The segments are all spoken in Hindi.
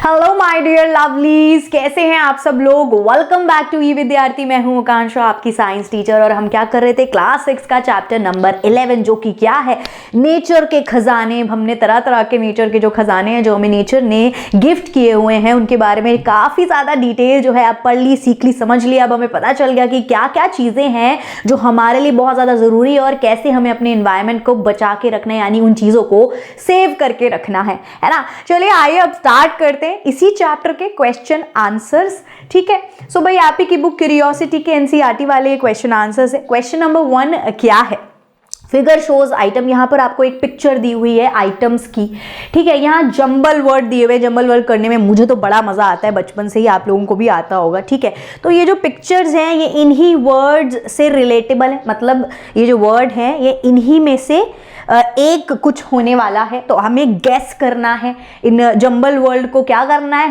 हेलो माय डियर लवलीज, कैसे हैं आप सब लोग। वेलकम बैक टू ई विद्यार्थी। मैं हूं आकांक्षा, आपकी साइंस टीचर, और हम क्या कर रहे थे, क्लास 6 का चैप्टर नंबर 11 जो कि क्या है, नेचर के खजाने। हमने तरह तरह के नेचर के जो खजाने हैं जो हमें नेचर ने गिफ्ट किए हुए हैं उनके बारे में काफ़ी ज़्यादा डिटेल जो है आप पढ़ ली, सीख ली, समझ ली। अब हमें पता चल गया कि क्या क्या चीज़ें हैं जो हमारे लिए बहुत ज़्यादा ज़रूरी है और कैसे हमें अपने इन्वायरमेंट को बचा के रखना है, यानी उन चीज़ों को सेव करके रखना है ना। चलिए आइए अब स्टार्ट करते हैं इसी चैप्टर के क्वेश्चन आंसर्स। ठीक है, सो भाई आप ही की बुक क्यूरियोसिटी के एनसीईआरटी वाले क्वेश्चन आंसर्स है। क्वेश्चन नंबर 1 क्या है, फिगर शोज आइटम। यहाँ पर आपको एक पिक्चर दी हुई है आइटम्स की। ठीक है, यहाँ जंबल वर्ड दिए हुए। जंबल वर्ड करने में मुझे तो बड़ा मजा आता है, बचपन से ही आप लोगों को भी आता होगा। ठीक है, तो ये जो पिक्चर्स हैं ये इन्हीं वर्ड्स से रिलेटेबल है, मतलब ये जो वर्ड है ये इन्हीं में से एक कुछ होने वाला है। तो हमें गैस करना है इन जंबल वर्ड को, क्या करना है,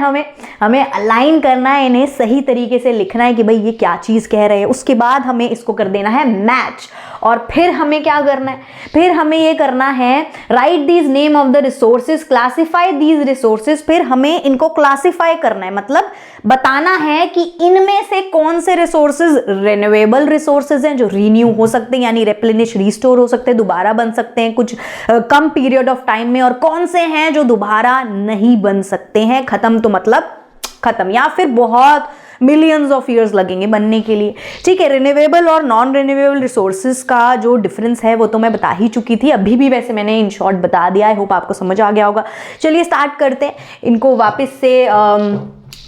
हमें अलाइन करना है, इन्हें सही तरीके से लिखना है कि भाई ये क्या चीज़ कह रहे हैं। उसके बाद हमें इसको कर देना है मैच, और फिर हमें क्या करना है, फिर हमें ये करना है right these name of the resources, classify these resources. फिर हमें इनको क्लासिफाई करना है, मतलब बताना है कि इनमें से कौन से रिसोर्सेज रिन्यूएबल रिसोर्सेज हैं जो रीन्यू हो सकते हैं, यानी रिप्लेनिश, रिस्टोर हो सकते हैं, दोबारा बन सकते हैं कुछ कम पीरियड ऑफ टाइम में, और कौन से हैं जो दोबारा नहीं बन सकते हैं, खत्म तो मतलब खत्म, या फिर बहुत मिलियंस ऑफ ईयर्स लगेंगे बनने के लिए। ठीक है, रिन्यूएबल और नॉन रिन्यूएबल रिसोर्सेज का जो डिफरेंस है वो तो मैं बता ही चुकी थी, अभी भी वैसे मैंने इन शॉर्ट बता दिया। आई होप आपको समझ आ गया होगा। चलिए स्टार्ट करते हैं इनको वापस से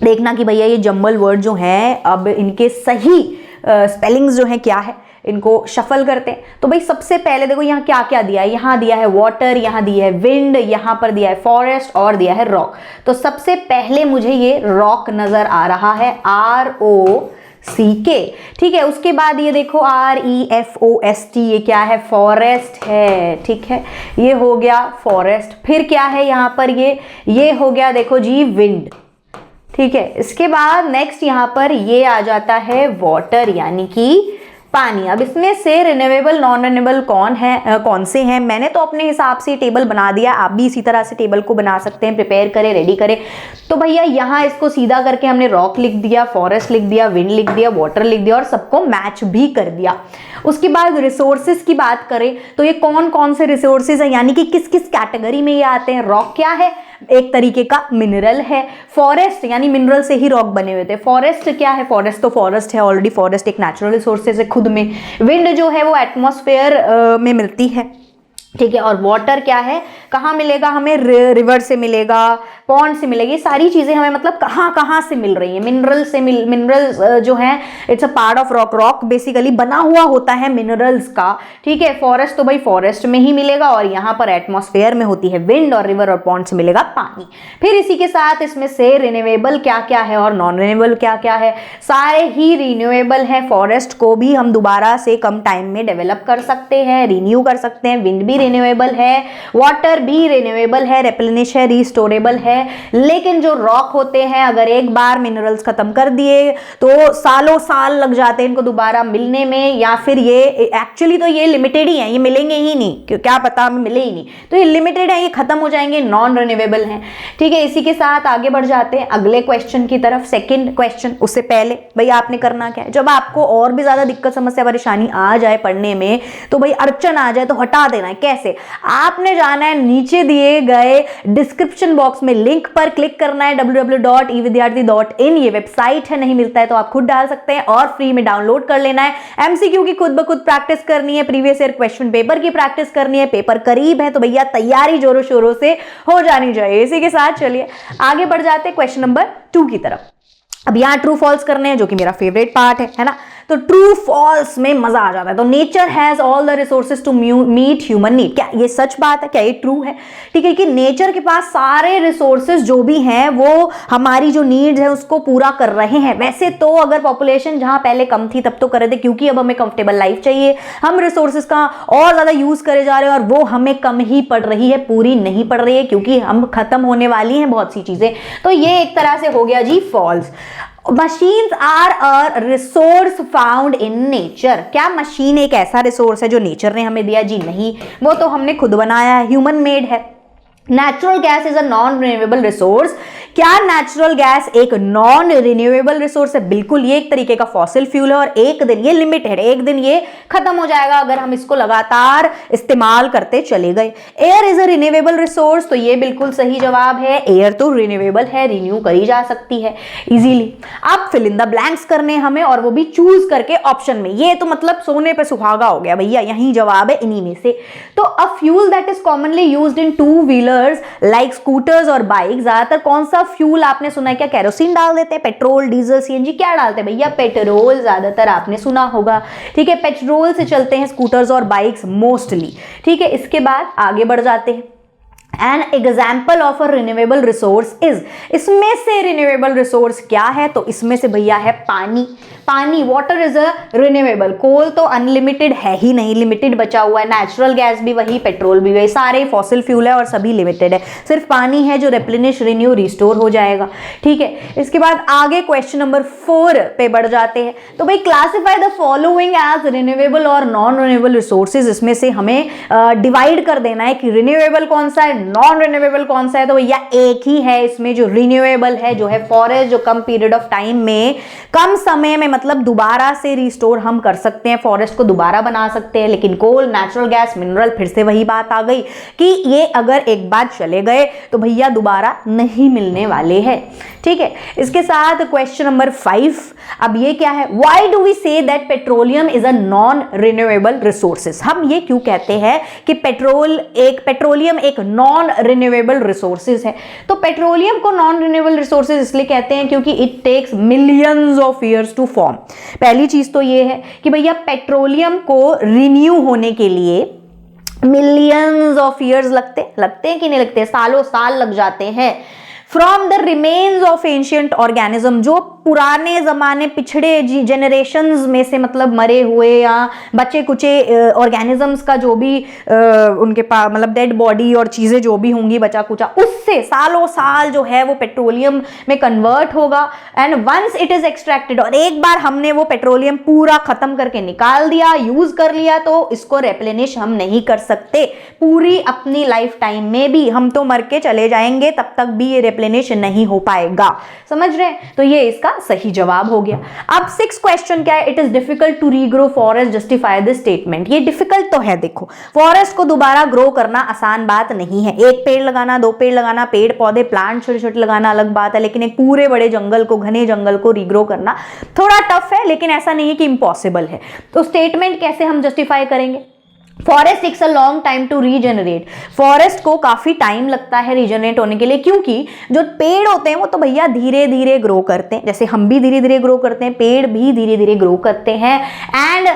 देखना कि भैया ये जंबल वर्ड जो हैं अब इनके सही स्पेलिंग्स जो हैं क्या है, इनको शफल करते हैं। तो भाई सबसे पहले देखो यहाँ क्या क्या दिया है, यहाँ दिया है वाटर, यहाँ दिया है विंड, यहाँ पर दिया है फॉरेस्ट और दिया है रॉक। तो सबसे पहले मुझे ये रॉक नजर आ रहा है, ROCK। ठीक है, उसके बाद ये देखो REFOST, ये क्या है, फॉरेस्ट है। ठीक है, ये हो गया फॉरेस्ट। फिर क्या है यहाँ पर, ये हो गया देखो जी विंड। ठीक है, इसके बाद नेक्स्ट यहाँ पर ये आ जाता है वाटर, यानी कि पानी। अब इसमें से रिन्यूएबल नॉन रिन्यूएबल कौन से हैं, मैंने तो अपने हिसाब से टेबल बना दिया, आप भी इसी तरह से टेबल को बना सकते हैं, प्रिपेयर करें, रेडी करें। तो भैया यहाँ इसको सीधा करके हमने रॉक लिख दिया, फॉरेस्ट लिख दिया, विंड लिख दिया, वाटर लिख दिया और सबको मैच भी कर दिया। उसके बाद रिसोर्सेज की बात करें तो ये कौन कौन से रिसोर्सेज हैं, यानी कि किस किस कैटेगरी में ये आते हैं। रॉक क्या है, एक तरीके का मिनरल है। फॉरेस्ट यानी मिनरल से ही रॉक बने हुए थे। फॉरेस्ट क्या है, फॉरेस्ट तो फॉरेस्ट है ऑलरेडी, फॉरेस्ट एक नेचुरल रिसोर्सेज है खुद में। विंड जो है वो एटमॉस्फेयर में मिलती है। ठीक है, और वाटर क्या है, कहाँ मिलेगा हमें, रिवर से मिलेगा, पॉन्ड से मिलेगी। सारी चीजें हमें मतलब कहाँ कहाँ से मिल रही है, मिनरल से मिनरल्स जो है it's a part of rock. Rock basically बना हुआ होता है मिनरल्स का। ठीक है, फॉरेस्ट तो भाई फॉरेस्ट में ही मिलेगा, और यहाँ पर एटमॉस्फेयर में होती है विंड, और रिवर और पॉन्ड से मिलेगा पानी। फिर इसी के साथ इसमें से रिन्यूएबल क्या क्या है और नॉन रिन्यूएबल क्या क्या है, सारे ही रिन्यूएबल है। फॉरेस्ट को भी हम दोबारा से कम टाइम में डेवलप कर सकते हैं, रिन्यू कर सकते हैं। विंड भी रिन्यूएबल है, वाटर भी रिन्यूएबल है, रिप्लेनिश है, रिस्टोरेबल है। लेकिन जो रॉक होते हैं अगर एक बार मिनरल्स खत्म कर दिए तो सालों साल लग जाते हैं इनको दोबारा मिलने में, या फिर ये एक्चुअली तो ये लिमिटेड ही है, ये मिलेंगे ही नहीं, क्या पता हमें मिले ही नहीं, तो ये लिमिटेड है, ये खत्म हो जाएंगे, नॉन रिन्यूएबल हैं। ठीक है, इसी के साथ आगे बढ़ जाते हैं अगले क्वेश्चन की तरफ, सेकंड क्वेश्चन। उससे पहले भाई आपने करना क्या है, जब आपको और भी ज्यादा दिक्कत समस्या परेशानी आ जाए पढ़ने में, तो भाई अड़चन आ जाए तो हटा देना है। कैसे, आपने जाना है नीचे दिए गए डिस्क्रिप्शन बॉक्स में लिंक पर क्लिक करना है, www.evidyarthi.in। ये वेबसाइट है, नहीं मिलता है तो आप खुद डाल सकते हैं, और फ्री में डाउनलोड कर लेना है। एमसीक्यू की खुद ब खुद प्रैक्टिस करनी है, प्रीवियस ईयर क्वेश्चन पेपर की प्रैक्टिस करनी है, पेपर करीब है तो भैया तैयारी जोरों शोरों से हो जानी चाहिए। इसी के साथ चलिए आगे बढ़ जाते हैं क्वेश्चन नंबर 2 की तरफ। अब यहाँ ट्रू फॉल्स करने हैं, जो कि मेरा फेवरेट पार्ट है ना। तो ट्रू फॉल्स में मजा आ जाता है। तो nature has all the resources to meet human need, क्या ये सच बात है, क्या ये ट्रू है। ठीक है, कि नेचर के पास सारे रिसोर्सेज जो भी हैं वो हमारी जो नीड्स है उसको पूरा कर रहे हैं। वैसे तो अगर पॉपुलेशन जहां पहले कम थी तब तो कर रहे थे, क्योंकि अब हमें कंफर्टेबल लाइफ चाहिए, हम रिसोर्सेज का और ज्यादा यूज करे जा रहे हैं, और वो हमें कम ही पड़ रही है, पूरी नहीं पड़ रही है, क्योंकि हम खत्म होने वाली हैं बहुत सी चीजें। तो ये एक तरह से हो गया G false. Machines are a resource found in nature, क्या मशीन एक ऐसा रिसोर्स है जो नेचर ने हमें दिया? जी नहीं, वो तो हमने खुद बनाया है, ह्यूमन मेड है। Natural gas is a non renewable resource. क्या नेचुरल गैस एक नॉन रिन्यूएबल रिसोर्स है? बिल्कुल, ये एक तरीके का फॉसिल फ्यूल है और एक दिन ये लिमिटेड, एक दिन ये खत्म हो जाएगा अगर हम इसको लगातार इस्तेमाल करते चले गए। Air is a renewable resource, तो ये बिल्कुल सही जवाब है। एयर तो रिन्यूएबल है, रिन्यू करी जा सकती है इजीली। अब फिल इन द ब्लैंक्स करने हमें, और वो भी चूज करके ऑप्शन में। ये तो मतलब सोने पे सुहागा हो गया भैया, यही जवाब है इन्हीं में से। तो a fuel that is commonly used in two wheelers like scooters और बाइक, ज्यादातर कौन सा फ्यूल आपने सुना है? क्या केरोसिन डाल देते हैं? पेट्रोल, डीजल, सीएनजी, क्या डालते हैं भैया? पेट्रोल ज्यादातर आपने सुना होगा। ठीक है, पेट्रोल से चलते हैं स्कूटर्स और बाइक्स मोस्टली। ठीक है, इसके बाद आगे बढ़ जाते हैं। An example of a renewable resource is, इसमें से रिन्यूएबल रिसोर्स क्या है? तो इसमें से भैया है पानी। पानी, वाटर इज अ रिन्यूएबल। कोल तो अनलिमिटेड है ही नहीं, लिमिटेड बचा हुआ है। नेचुरल गैस भी वही, पेट्रोल भी वही, सारे फॉसिल फ्यूल है और सभी लिमिटेड है। सिर्फ पानी है जो रिप्लेनिश, रिन्यू, रिस्टोर हो जाएगा। ठीक है, इसके बाद आगे क्वेश्चन नंबर 4 पे बढ़ जाते हैं। तो भाई classify the following as renewable और नॉन रिन्यूएबल रिसोर्सेज। इसमें से हमें डिवाइड कर देना है कि रिन्यूएबल कौन सा है, नॉन रिन्यूएबल कौन सा है। तो भैया एक ही है इसमें जो रिन्यूएबल है, जो है फॉरेस्ट, जो कम पीरियड ऑफ टाइम में, कम समय में, मतलब दोबारा से रिस्टोर हम कर सकते हैं, फॉरेस्ट को दोबारा बना सकते हैं। लेकिन कोल, नेचुरल गैस, मिनरल, फिर से वही बात आ गई कि ये अगर एक बार चले गए तो भैया दोबारा नहीं मिलने वाले हैं। ठीक है, इसके साथ क्वेश्चन नंबर 5। अब ये क्या है? Why do we say that petroleum is a non renewable resources. हम ये क्यों कहते हैं कि पेट्रोलियम एक नॉन रिन्यूएबल रिसोर्सेज है? तो पेट्रोलियम को नॉन रिन्यूएबल रिसोर्सेज इसलिए कहते हैं क्योंकि it takes millions of years to form. पहली चीज तो ये है कि भैया पेट्रोलियम को रिन्यू होने के लिए मिलियंस ऑफ ईयर्स लगते हैं कि नहीं लगते? सालों साल लग जाते हैं। From the remains of ancient organism, जो पुराने जमाने, पिछड़े जेनरेशंस में से, मतलब मरे हुए या बचे कुचे ऑर्गेनिजम्स का जो भी उनके पास, मतलब डेड बॉडी और चीजें जो भी होंगी बचा कुचा, उससे सालों साल जो है वो पेट्रोलियम में कन्वर्ट होगा। And once it is extracted, और एक बार हमने वो पेट्रोलियम पूरा खत्म करके निकाल दिया, यूज कर लिया, तो इसको रिप्लेनिश हम नहीं कर सकते पूरी अपनी लाइफ टाइम में भी। हम तो मर के चले जाएंगे, तब तक भी ये रिप्लेनिश नहीं हो पाएगा। समझ रहे हैं? तो ये इसका सही जवाब हो गया। अब 6 क्वेश्चन क्या है? It is difficult to regrow forest, justify this statement. ये डिफिकल्ट तो है, देखो फॉरेस्ट को दोबारा ग्रो करना आसान बात नहीं है। एक पेड़ लगाना, 2 पेड़ लगाना, पेड़ पौधे प्लांट छोटे छोटे लगाना अलग बात है, लेकिन एक पूरे बड़े जंगल को, घने जंगल को रीग्रो करना थोड़ा टफ है, लेकिन ऐसा नहीं है कि इम्पॉसिबल है। तो स्टेटमेंट कैसे हम जस्टिफाई करेंगे? Forest takes a long time to regenerate. Forest को काफी टाइम लगता है रीजनरेट होने के लिए, क्योंकि जो पेड़ होते हैं वो तो भैया धीरे धीरे ग्रो करते हैं, जैसे हम भी धीरे धीरे ग्रो करते हैं, पेड़ भी धीरे धीरे ग्रो करते हैं। And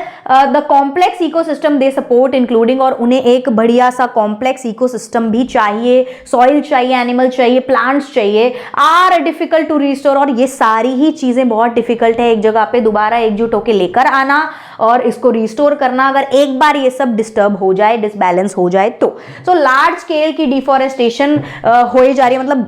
the complex ecosystem they support including, और उन्हें एक बढ़िया सा कॉम्प्लेक्स इकोसिस्टम भी चाहिए, सॉइल चाहिए, एनिमल चाहिए, प्लांट्स चाहिए, आर डिफिकल्ट टू रिस्टोर। और ये सारी ही चीजें बहुत डिफिकल्ट है एक जगह पे दोबारा एकजुट होकर लेकर आना और इसको रिस्टोर करना। अगर एक बार ये सब डिस्टर्ब हो जाए, डिसबैलेंस हो जाए तो लार्ज स्केल की डिफॉरेस्टेशन हो जा रही है, मतलब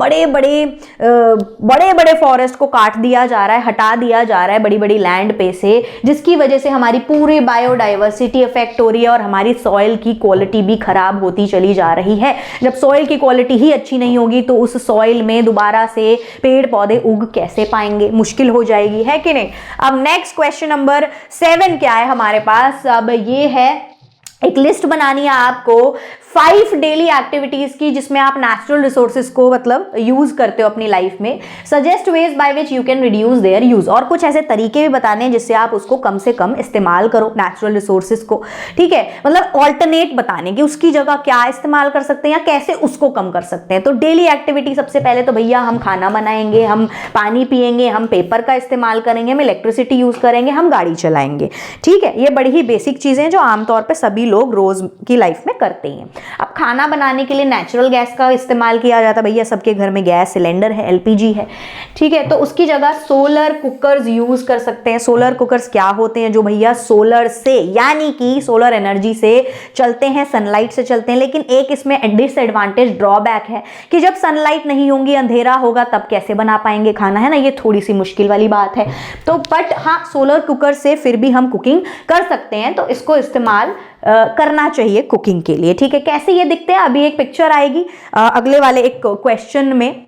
बड़े बड़े फॉरेस्ट को काट दिया जा रहा है, हटा दिया जा रहा है बड़ी बड़ी लैंड पे से, जिसकी वजह से हमारी पूरी बायोडाइवर्सिटी इफेक्ट हो रही है और हमारी सॉइल की क्वालिटी भी खराब होती चली जा रही है। जब सॉइल की क्वालिटी ही अच्छी नहीं होगी तो उस सॉइल में दोबारा से पेड़ पौधे उग कैसे पाएंगे? मुश्किल हो जाएगी, है कि नहीं? अब नेक्स्ट क्वेश्चन नंबर 7 क्या है हमारे पास? अब ये है, एक लिस्ट बनानी है आपको 5 डेली एक्टिविटीज की जिसमें आप नेचुरल रिसोर्सेज को मतलब यूज करते हो अपनी लाइफ में। Suggest veg by which you can reduce there use, और कुछ ऐसे तरीके भी बताने हैं जिससे आप उसको कम से कम इस्तेमाल करो नेचुरल रिसोर्सेज को। ठीक है, मतलब ऑल्टरनेट बताने कि उसकी जगह क्या इस्तेमाल कर सकते हैं या कैसे उसको कम कर सकते हैं। तो डेली एक्टिविटी सबसे पहले तो भैया हम खाना बनाएंगे, हम पानी पिएंगे, हम पेपर का इस्तेमाल करेंगे, हम इलेक्ट्रिसिटी यूज करेंगे, हम गाड़ी चलाएंगे। ठीक है, ये बड़ी ही बेसिक चीजें जो आमतौर पर सभी लोग रोज की लाइफ में करते हैं। अब खाना बनाने के लिए नेचुरल गैस का इस्तेमाल किया जाता है, भैया सबके घर में गैस सिलेंडर है, एलपीजी है। ठीक है, तो उसकी जगह सोलर कुकर्स यूज कर सकते हैं। सोलर कुकर्स क्या होते हैं? जो भैया सोलर से यानी कि सोलर एनर्जी से चलते हैं, सनलाइट से चलते हैं। लेकिन एक इसमें डिसएडवांटेज, ड्रॉबैक है कि जब सनलाइट नहीं होंगी, अंधेरा होगा, तब कैसे बना पाएंगे खाना, है ना? ये थोड़ी सी मुश्किल वाली बात है। तो बट हाँ, सोलर कुकर से फिर भी हम कुकिंग कर सकते हैं, तो इसको इस्तेमाल करना चाहिए कुकिंग के लिए। ठीक है, कैसे ये दिखते हैं अभी एक पिक्चर आएगी अगले वाले एक क्वेश्चन में,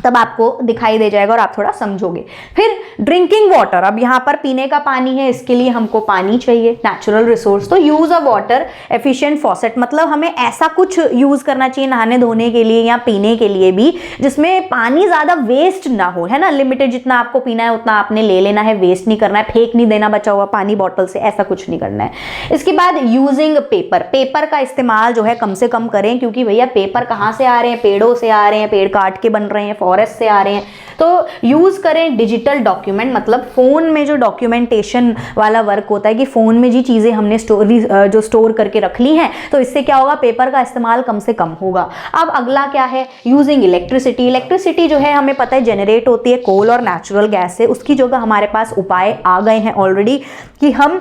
तब आपको दिखाई दे जाएगा और आप थोड़ा समझोगे। फिर ड्रिंकिंग वाटर, अब यहाँ पर पीने का पानी है, इसके लिए हमको पानी चाहिए, नेचुरल रिसोर्स। तो use a water efficient faucet, मतलब हमें ऐसा कुछ यूज करना चाहिए नहाने धोने के लिए या पीने के लिए भी जिसमें पानी ज्यादा वेस्ट ना हो, है ना। लिमिटेड जितना आपको पीना है उतना आपने ले लेना है, वेस्ट नहीं करना है, फेंक नहीं देना बचा हुआ पानी बॉटल से, ऐसा कुछ नहीं करना है। इसके बाद यूजिंग पेपर, पेपर का इस्तेमाल जो है कम से कम करें, क्योंकि भैया पेपर कहाँ से आ रहे हैं, पेड़ों से आ रहे हैं, पेड़ काट के बन रहे हैं, फॉरेस्ट से आ रहे हैं। तो यूज करें डिजिटल डॉक्यूमेंट, मतलब फोन में जो डॉक्यूमेंटेशन वाला वर्क होता है कि फोन में जी चीजें हमने जो स्टोर करके रख ली हैं, तो इससे क्या होगा, पेपर का इस्तेमाल कम से कम होगा। अब अगला क्या है, यूजिंग इलेक्ट्रिसिटी। इलेक्ट्रिसिटी जो है हमें पता है जनरेट होती है कोल और नेचुरल गैस से, उसकी जगह हमारे पास उपाय आ गए हैं ऑलरेडी कि हम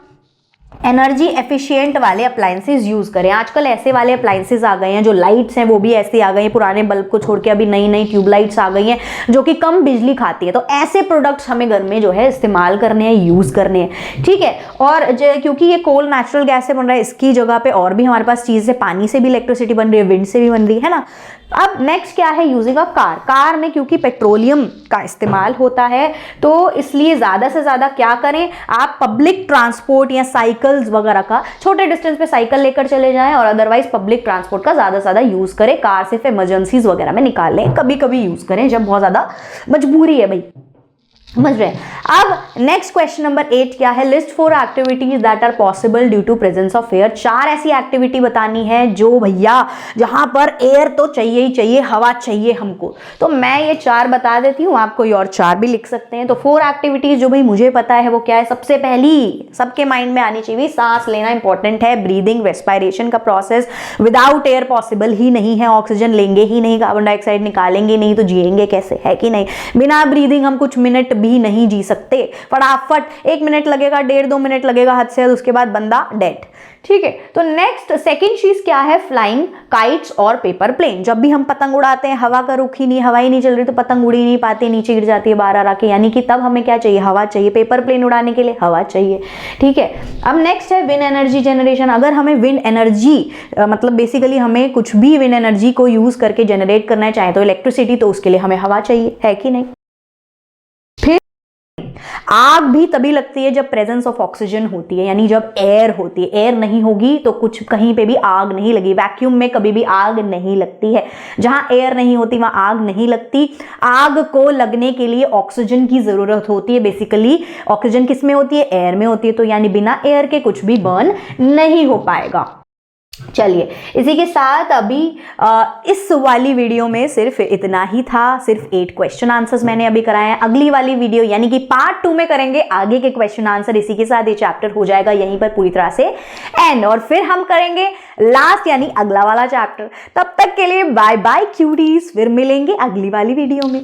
एनर्जी एफिशिएंट वाले अप्लायंसेस यूज करें। आजकल ऐसे वाले अप्लायंसेस आ गए हैं, जो लाइट्स हैं वो भी ऐसे आ गई हैं, पुराने बल्ब को छोड़ के अभी नई नई ट्यूबलाइट्स आ गई हैं जो कि कम बिजली खाती है। तो ऐसे प्रोडक्ट्स हमें घर में जो है इस्तेमाल करने हैं, यूज करने हैं। ठीक है, और क्योंकि ये कोल नेचुरल गैस से बन रहा है, इसकी जगह पे और भी हमारे पास चीज है, पानी से भी इलेक्ट्रिसिटी बन रही है, विंड से भी बन रही है ना। अब नेक्स्ट क्या है, यूजिंग अ कार। कार में क्योंकि पेट्रोलियम का इस्तेमाल होता है, तो इसलिए ज्यादा से ज्यादा क्या करें, आप पब्लिक ट्रांसपोर्ट या साइकिल्स वगैरह का, छोटे डिस्टेंस पे साइकिल लेकर चले जाएं और अदरवाइज पब्लिक ट्रांसपोर्ट का ज्यादा से ज्यादा यूज करें। कार सिर्फ इमरजेंसीज वगैरह में निकाल लें, कभी कभी यूज करें जब बहुत ज्यादा मजबूरी है भाई, समझ रहे हैं। अब नेक्स्ट क्वेश्चन नंबर 8 क्या है, list 4 activities that are possible due to presence of air. 4 ऐसी एक्टिविटी बतानी है जो भैया जहां पर एयर तो चाहिए ही चाहिए, हवा चाहिए हमको। तो मैं ये 4 बता देती हूँ, आप कोई और 4 भी लिख सकते हैं। तो 4 एक्टिविटीज जो भाई मुझे पता है वो क्या है, सबसे पहली सबके माइंड में आनी चाहिए, सांस लेना इंपॉर्टेंट है, ब्रीदिंग रेस्पिरेशन का प्रोसेस। विदाउट एयर पॉसिबल ही नहीं है, ऑक्सीजन लेंगे ही नहीं, कार्बन डाइऑक्साइड निकालेंगे नहीं तो जिएंगे कैसे, है कि नहीं। बिना ब्रीदिंग हम कुछ मिनट भी नहीं जी सकते, फटाफट 1 मिनट लगेगा, 1.5-2 मिनट लगेगा हद से हद, उसके बाद बंदा डेड। ठीक है, तो नेक्स्ट सेकंड चीज क्या है, फ्लाइंग काइट्स और पेपर प्लेन। जब भी हम पतंग उड़ाते हैं, हवा का रुख ही नहीं, हवा ही नहीं चल रही तो पतंग उड़ ही नहीं पाती, नीचे गिर जाती है बार आ के, यानी कि तब हमें क्या चाहिए, हवा चाहिए। पेपर प्लेन उड़ाने के लिए हवा चाहिए। ठीक है, अब नेक्स्ट है विंड एनर्जी जनरेशन। अगर हमें विंड एनर्जी मतलब बेसिकली हमें कुछ भी विंड एनर्जी को यूज करके जनरेट करना है, चाहे तो इलेक्ट्रिसिटी, तो उसके लिए हमें हवा चाहिए, है कि नहीं। आग भी तभी लगती है जब प्रेजेंस ऑफ ऑक्सीजन होती है, यानी जब एयर होती है। एयर नहीं होगी तो कुछ कहीं पे भी आग नहीं लगी। वैक्यूम में कभी भी आग नहीं लगती है, जहां एयर नहीं होती वहां आग नहीं लगती। आग को लगने के लिए ऑक्सीजन की जरूरत होती है। बेसिकली ऑक्सीजन किस में होती है, एयर में होती है, तो यानी बिना एयर के कुछ भी बर्न नहीं हो पाएगा। चलिए, इसी के साथ अभी इस वाली वीडियो में सिर्फ इतना ही था। सिर्फ 8 क्वेश्चन आंसर्स मैंने अभी कराए हैं। अगली वाली वीडियो यानी कि पार्ट 2 में करेंगे आगे के क्वेश्चन आंसर। इसी के साथ ये चैप्टर हो जाएगा यहीं पर पूरी तरह से एंड, और फिर हम करेंगे लास्ट यानी अगला वाला चैप्टर। तब तक के लिए बाय बाय क्यूटीज, फिर मिलेंगे अगली वाली वीडियो में।